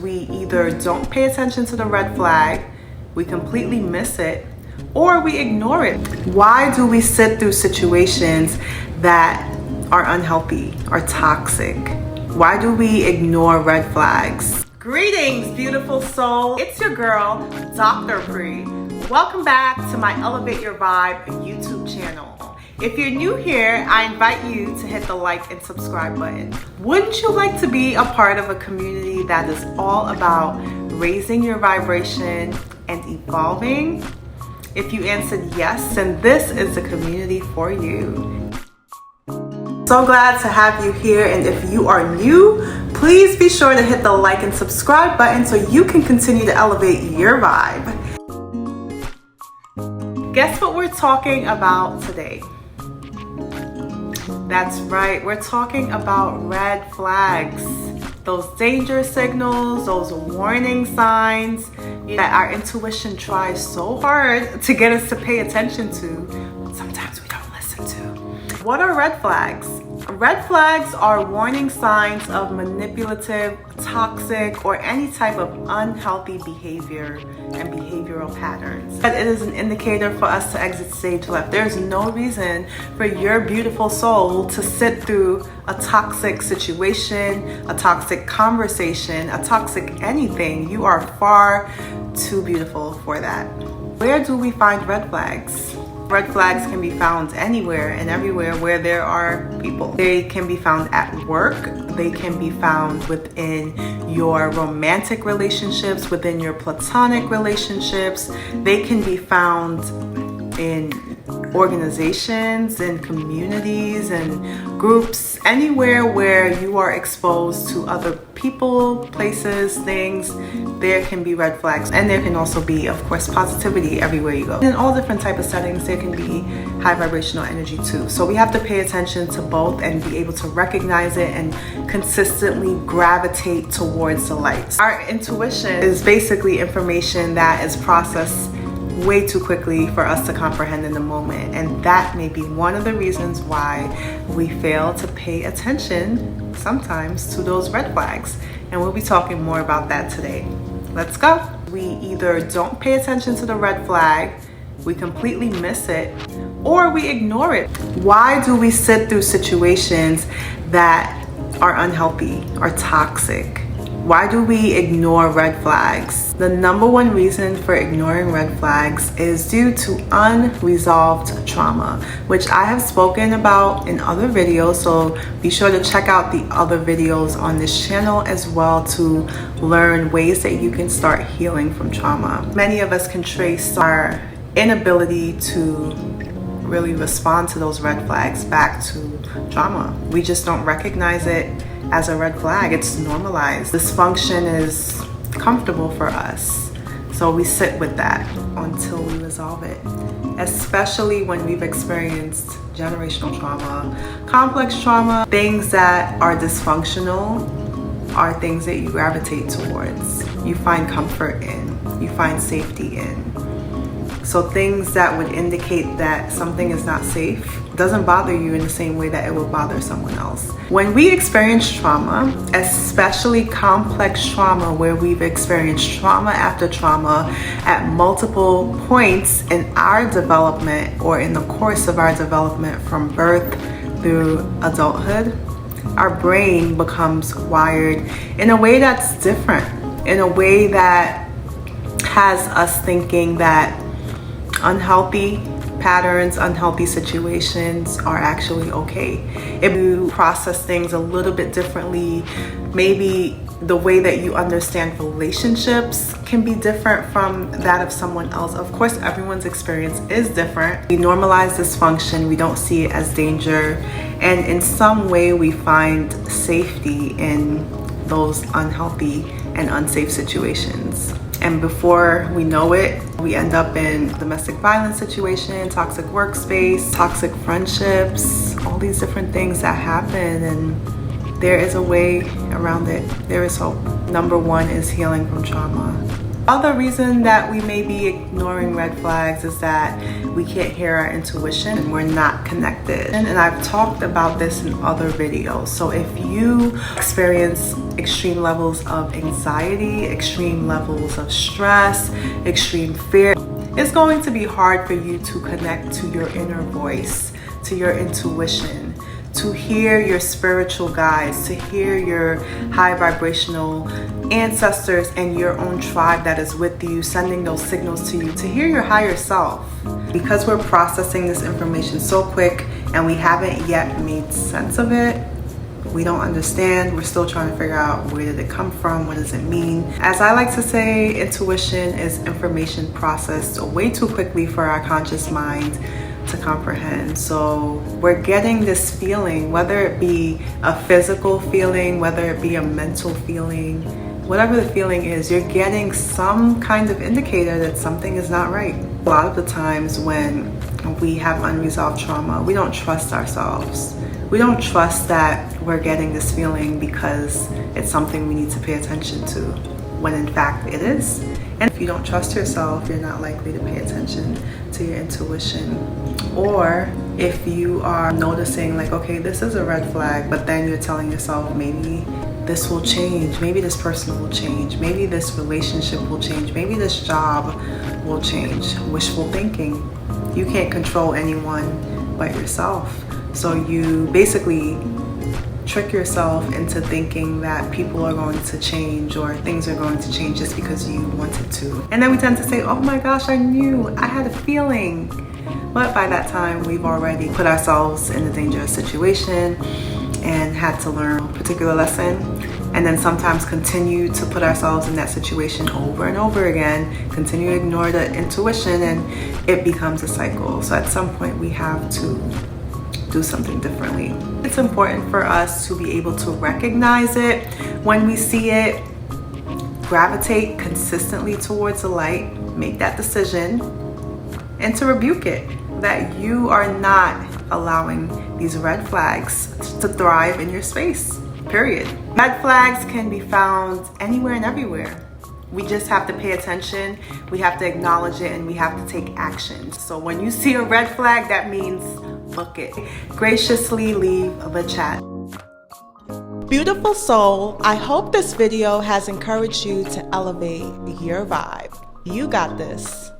We either don't pay attention to the red flag, we completely miss it, or we ignore it. Why do we sit through situations that are unhealthy, are toxic? Why do we ignore red flags? Greetings, beautiful soul. It's your girl, Dr. Bree. Welcome back to my Elevate Your Vibe YouTube channel. If you're new here, I invite you to hit the like and subscribe button. Wouldn't you like to be a part of a community that is all about raising your vibration and evolving? If you answered yes, then this is the community for you. So glad to have you here, and if you are new, please be sure to hit the like and subscribe button so you can continue to elevate your vibe. Guess what we're talking about today? That's right, we're talking about red flags. Those danger signals, those warning signs that our intuition tries so hard to get us to pay attention to, but sometimes we don't listen to. What are red flags? Red flags are warning signs of manipulative, toxic, or any type of unhealthy behavior and behavioral patterns. But it is an indicator for us to exit stage left. There's no reason for your beautiful soul to sit through a toxic situation, a toxic conversation, a toxic anything. You are far too beautiful for that. Where do we find red flags? Red flags can be found anywhere and everywhere where there are people. They can be found at work. They can be found within your romantic relationships, within your platonic relationships. They can be found in organizations and communities and groups, anywhere where you are exposed to other people, places, things. There can be red flags, and there can also be, of course, positivity everywhere you go. In all different type of settings, there can be high vibrational energy too. So we have to pay attention to both and be able to recognize it and consistently gravitate towards the light. Our intuition is basically information that is processed way too quickly for us to comprehend in the moment, and that may be one of the reasons why we fail to pay attention sometimes to those red flags, and we'll be talking more about that today. Let's go. We either don't pay attention to the red flag, we completely miss it, or we ignore it. Why do we sit through situations that are unhealthy, are toxic? Why do we ignore red flags? The number one reason for ignoring red flags is due to unresolved trauma, which I have spoken about in other videos. So be sure to check out the other videos on this channel as well to learn ways that you can start healing from trauma. Many of us can trace our inability to really respond to those red flags back to trauma. We just don't recognize it as a red flag. It's normalized. Dysfunction is comfortable for us, so we sit with that until we resolve it, especially when we've experienced generational trauma, complex trauma. Things that are dysfunctional are things that you gravitate towards, you find comfort in, you find safety in. So things that would indicate that something is not safe doesn't bother you in the same way that it will bother someone else. When we experience trauma, especially complex trauma where we've experienced trauma after trauma at multiple points in our development or in the course of our development from birth through adulthood, our brain becomes wired in a way that's different, in a way that has us thinking that unhealthy patterns, unhealthy situations are actually okay. If you process things a little bit differently, maybe the way that you understand relationships can be different from that of someone else. Of course, everyone's experience is different. We normalize dysfunction, we don't see it as danger, and in some way we find safety in those unhealthy and unsafe situations. And before we know it, we end up in domestic violence situation, toxic workspace, toxic friendships, all these different things that happen, and there is a way around it. There is hope. Number one is healing from trauma. Other reason that we may be ignoring red flags is that we can't hear our intuition and we're not connected. And I've talked about this in other videos. So if you experience extreme levels of anxiety, extreme levels of stress, extreme fear, it's going to be hard for you to connect to your inner voice, to your intuition, to hear your spiritual guides, to hear your high vibrational ancestors and your own tribe that is with you, sending those signals to you, to hear your higher self. Because we're processing this information so quick and we haven't yet made sense of it, we don't understand, we're still trying to figure out where did it come from, what does it mean. As I like to say, intuition is information processed way too quickly for our conscious mind to comprehend. So we're getting this feeling, whether it be a physical feeling, whether it be a mental feeling, whatever the feeling is, you're getting some kind of indicator that something is not right. A lot of the times when we have unresolved trauma, we don't trust ourselves. We don't trust that we're getting this feeling because it's something we need to pay attention to, when in fact it is. And if you don't trust yourself, you're not likely to pay attention to your intuition. Or if you are noticing like, okay, this is a red flag, but then you're telling yourself, maybe this will change, maybe this person will change, maybe this relationship will change, maybe this job will change. Wishful thinking. You can't control anyone but yourself. So you basically trick yourself into thinking that people are going to change or things are going to change just because you wanted to. And then we tend to say, oh my gosh, I knew, I had a feeling. But by that time, we've already put ourselves in a dangerous situation and had to learn a particular lesson. And then sometimes continue to put ourselves in that situation over and over again, continue to ignore the intuition, and it becomes a cycle. So at some point, we have to do something differently. It's important for us to be able to recognize it when we see it, gravitate consistently towards the light, make that decision, and to rebuke it, that you are not allowing these red flags to thrive in your space, period. Red flags can be found anywhere and everywhere. We just have to pay attention, we have to acknowledge it, and we have to take action. So when you see a red flag, that means book it. Graciously leave the chat. Beautiful soul, I hope this video has encouraged you to elevate your vibe. You got this.